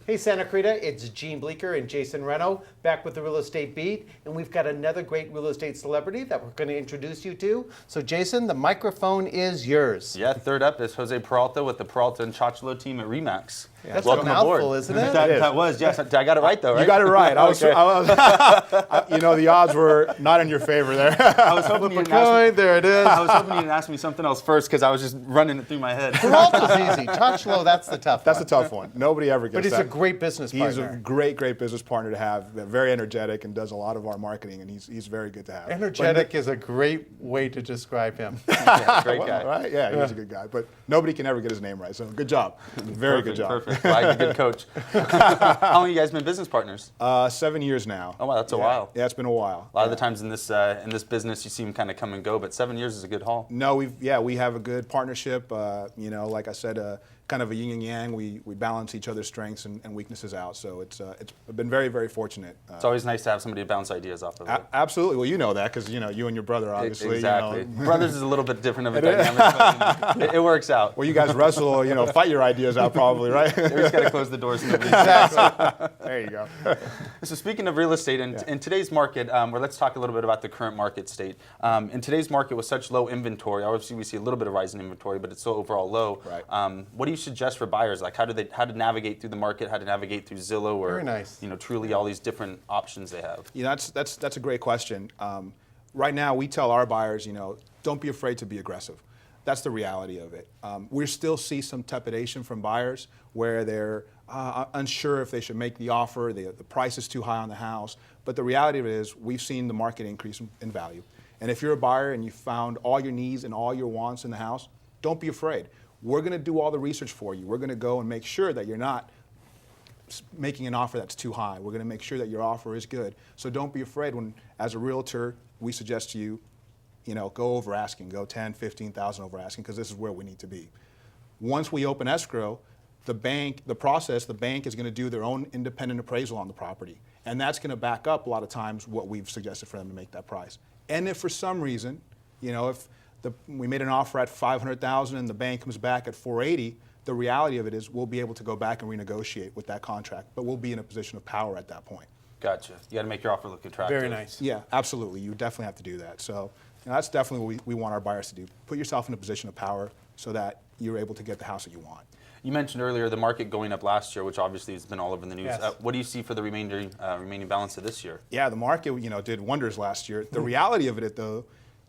Hey Santa Clarita, it's Gene Bleeker and Jason Reno back with the Real Estate Beat, and we've got another great real estate celebrity that we're going to introduce you to. So Jason, the microphone is yours. Yeah, third up is Jose Peralta with the Peralta and Ciociolo team at RE/MAX. Yeah, that's Welcome a mouthful, aboard. isn't it? That was, yes. I got it right, though, right? You got it right. Okay. The odds were not in your favor there. I was hoping you didn't ask me, There it is. I was hoping you didn't ask me something else first because I was just running it through my head. Peralta's easy. Ciociolo, that's the tough That's one. a tough one. Nobody ever gets But he's that. a great business partner. He's a great business partner to have. Very energetic and does a lot of our marketing, and he's very good to have. Energetic is a great way to describe him. Yeah, great guy. Right? Yeah, he's a good guy. But nobody can ever get his name right. So good job. Very good job. Perfect. Well, I'm a good coach. How long have you guys been business partners? 7 years now. Oh, wow, that's a while. Yeah, it's been a while. A lot of the times in this business, you see them kind of come and go, but 7 years is a good haul. No, we have a good partnership. Like I said, kind of a yin and yang. We balance each other's strengths and weaknesses out. So it's been very, very fortunate. It's always nice to have somebody to bounce ideas off of. Absolutely. Well, you know that because you and your brother obviously. Exactly. Brothers is a little bit different of a dynamic, but it works out. Well, you guys wrestle, fight your ideas out probably, right? We just got to close the doors. There you go. So speaking of real estate, in today's market, let's talk a little bit about the current market state. In today's market with such low inventory, obviously we see a little bit of rise in inventory, but it's still overall low. Right. What do you suggest for buyers? Like how to navigate through the market, how to navigate through Zillow, or Very nice. Truly all these different options they have? That's a great question. Right now, we tell our buyers, don't be afraid to be aggressive. That's the reality of it. We still see some trepidation from buyers where they're unsure if they should make the offer, the price is too high on the house. But the reality of it is we've seen the market increase in value. And if you're a buyer and you found all your needs and all your wants in the house, don't be afraid. We're going to do all the research for you. We're going to go and make sure that you're not making an offer that's too high. We're going to make sure that your offer is good. So don't be afraid when, as a realtor, we suggest to you, go over asking, go 10, 15,000 over asking, because this is where we need to be. Once we open escrow, the bank is going to do their own independent appraisal on the property. And that's going to back up a lot of times what we've suggested for them to make that price. And if for some reason, if we made an offer at 500,000 and the bank comes back at 480, the reality of it is we'll be able to go back and renegotiate with that contract, but we'll be in a position of power at that point. Gotcha. You got to make your offer look attractive. Very nice. Yeah, absolutely. You definitely have to do that. So that's definitely what we want our buyers to do. Put yourself in a position of power so that you're able to get the house that you want. You mentioned earlier the market going up last year, which obviously has been all over the news. Yes. What do you see for the remaining balance of this year? Yeah, the market, did wonders last year. The reality of it, though,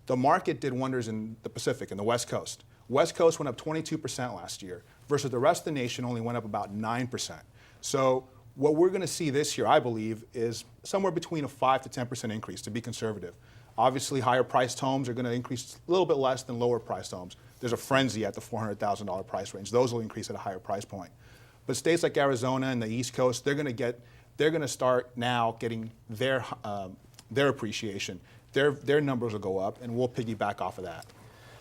the market did wonders in the Pacific and the West Coast. West Coast went up 22% last year versus the rest of the nation only went up about 9%. So what we're going to see this year, I believe, is somewhere between a 5 to 10% increase, to be conservative. Obviously, higher priced homes are going to increase a little bit less than lower priced homes. There's a frenzy at the $400,000 price range. Those will increase at a higher price point. But states like Arizona and the East Coast, they're going to start now getting their appreciation. Their numbers will go up, and we'll piggyback off of that.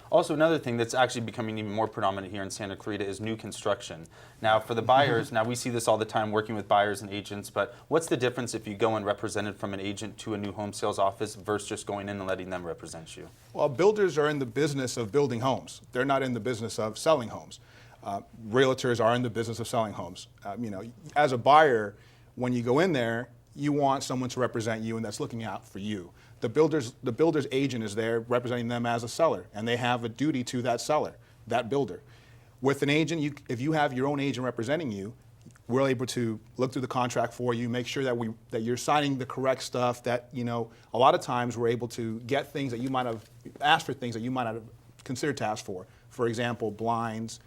Also, another thing that's actually becoming even more predominant here in Santa Clarita is new construction. Now, for the buyers, now we see this all the time working with buyers and agents, but what's the difference if you go and represent it from an agent to a new home sales office versus just going in and letting them represent you? Well, builders are in the business of building homes. They're not in the business of selling homes. Realtors are in the business of selling homes. As a buyer, when you go in there, you want someone to represent you and that's looking out for you. The builder's agent is there representing them as a seller, and they have a duty to that seller, that builder. With an agent, if you have your own agent representing you, we're able to look through the contract for you, make sure that you're signing the correct stuff. That a lot of times we're able to get things that you might have asked for, things that you might not have considered to ask for. For example, blinds.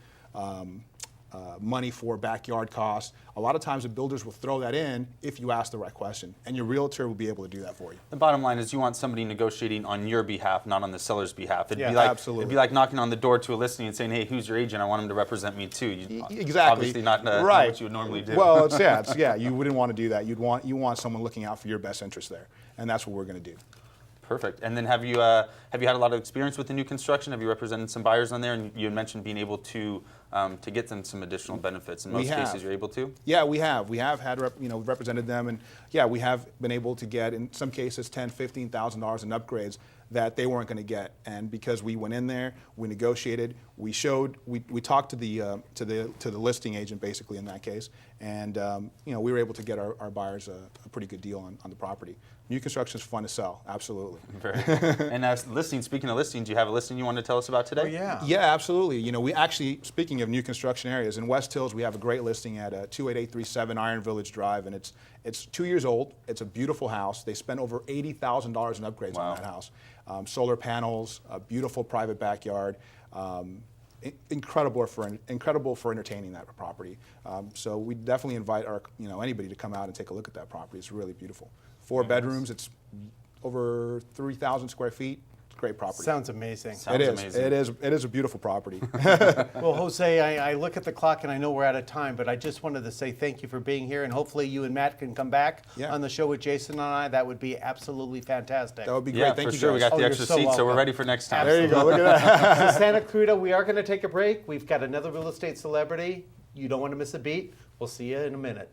Money for backyard costs. A lot of times the builders will throw that in if you ask the right question, and your realtor will be able to do that for you. The bottom line is you want somebody negotiating on your behalf, not on the seller's behalf. Absolutely. It'd be like knocking on the door to a listing and saying, hey, who's your agent? I want him to represent me too. Exactly. Obviously not right. what you would normally do. Well, you wouldn't want to do that. You want someone looking out for your best interest there, and that's what we're going to do. Perfect. And then have you had a lot of experience with the new construction? Have you represented some buyers on there? And you had mentioned being able to get them some additional benefits. In most cases, you're able to? Yeah, we have. We have had represented them, and yeah, we have been able to get, in some cases, $10,000, $15,000 in upgrades that they weren't going to get. And because we went in there, we negotiated, we talked to the listing agent basically in that case, and we were able to get our buyers a pretty good deal on the property. New construction is fun to sell, absolutely. Very. And speaking of listings, do you have a listing you want to tell us about today? Oh, yeah. Yeah, absolutely. We actually, speaking of new construction areas, in West Hills we have a great listing at 28837 Iron Village Drive, and it's 2 years old. It's a beautiful house. They spent over $80,000 in upgrades Wow. on that house. Solar panels, a beautiful private backyard. Incredible for entertaining that property. So we definitely invite anybody to come out and take a look at that property. It's really beautiful. 4 bedrooms. It's over 3,000 square feet. It's a great property. Sounds amazing. Sounds amazing. It is a beautiful property. Well, Jose, I look at the clock and I know we're out of time, but I just wanted to say thank you for being here, and hopefully you and Matt can come back Yeah. on the show with Jason and I. That would be absolutely fantastic. That would be great. Yeah, Thank for you, sure. We guys. got the you're extra so seats, so we're welcome. ready for next time. There you go. Look at that. So Santa Clarita, we are going to take a break. We've got another real estate celebrity. You don't want to miss a beat. We'll see you in a minute.